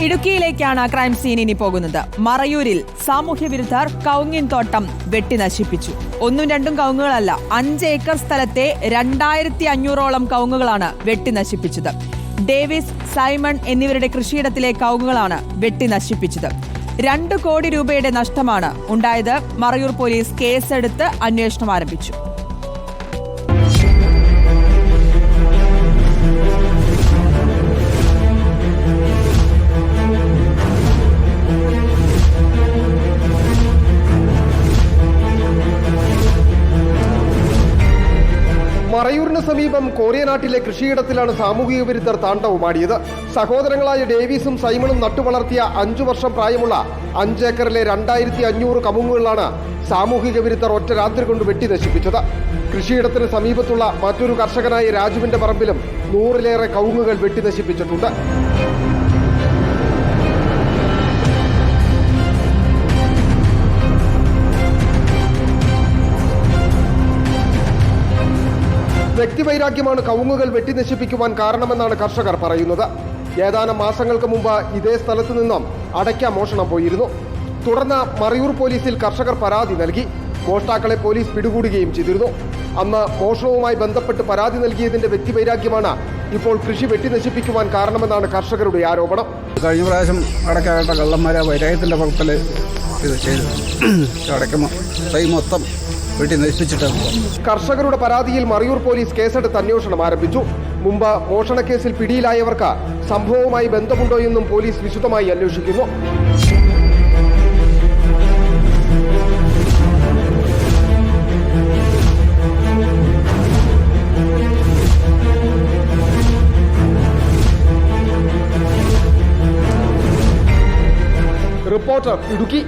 ഇടുക്കിയിലേക്കാണ് crime scene ഇനി പോകുന്നത്. മറയൂരിൽ സാമൂഹ്യ വിരുദ്ധർ കവുങ്ങിൻ തോട്ടം വെട്ടി നശിപ്പിച്ചു. ഒന്നും രണ്ടും കവുങ്ങുകളല്ല, 5 ഏക്കർ സ്ഥലത്തെ 2500ഓളം കവുങ്ങുകളാണ് വെട്ടി നശിപ്പിച്ചത്. ഡേവിസ്, സൈമൺ എന്നിവരുടെ കൃഷിയിടത്തിലെ കവുങ്ങുകളാണ് വെട്ടി നശിപ്പിച്ചത്. 2 കോടി രൂപയുടെ നഷ്ടമാണ് ഉണ്ടായത്. മറയൂർ പോലീസ് കേസെടുത്ത് അന്വേഷണം ആരംഭിച്ചു. മറയൂരിന് സമീപം കോറിയനാട്ടിലെ കൃഷിയിടത്തിലാണ് സാമൂഹിക വിരുദ്ധർ താണ്ഡവമാടിയത്. സഹോദരങ്ങളായ ഡേവിസും സൈമണും നട്ടുവളർത്തിയ 5 വർഷം പ്രായമുള്ള 5 ഏക്കറിലെ 2500 കവുങ്ങുകളാണ് സാമൂഹിക വിരുദ്ധർ ഒറ്റ രാത്രി കൊണ്ട് വെട്ടി നശിപ്പിച്ചത്. കൃഷിയിടത്തിന് സമീപത്തുള്ള മറ്റൊരു കർഷകനായ രാജുവിന്റെ പറമ്പിലും 100ലേറെ കവുങ്ങുകൾ വെട്ടി നശിപ്പിച്ചിട്ടുണ്ട്. വ്യക്തിവൈരാഗ്യമാണ് കവുങ്ങുകൾ വെട്ടിനശിപ്പിക്കുവാൻ കാരണമെന്നാണ് കർഷകർ പറയുന്നത്. ഏതാനും മാസങ്ങൾക്ക് മുമ്പ് ഇതേ സ്ഥലത്തു നിന്നും അടയ്ക്ക മോഷണം പോയിരുന്നു. തുടർന്ന് മറയൂർ പോലീസിൽ കർഷകർ പരാതി നൽകി. മോഷ്ടാക്കളെ പോലീസ് പിടികൂടുകയും ചെയ്തിരുന്നു. അന്ന് മോഷണവുമായി ബന്ധപ്പെട്ട് പരാതി നൽകിയതിന്റെ വ്യക്തിവൈരാഗ്യമാണ് ഇപ്പോൾ കൃഷി വെട്ടിനശിപ്പിക്കുവാൻ കാരണമെന്നാണ് കർഷകരുടെ ആരോപണം. കഴിഞ്ഞ പ്രാവശ്യം അടയ്ക്കാട്ട കള്ളന്മാരെ വൈരാഗ്യത്തിന്റെ പുറത്തിൽ ഇത് ചെയ്തു. അടയ്ക്ക തൈ മൊത്തം വെട്ടി നശിപ്പിച്ചിട്ടാണ്. കർഷകരുടെ പരാതിയിൽ മറയൂർ പോലീസ് കേസെടുത്ത് അന്വേഷണം ആരംഭിച്ചു. മുമ്പ് മോഷണക്കേസിൽ പിടിയിലായവർക്ക് സംഭവവുമായി ബന്ധമുണ്ടോ എന്നും പോലീസ് വിശദമായി അന്വേഷിക്കുന്നു. റിപ്പോർട്ടർ ഇടുക്കി.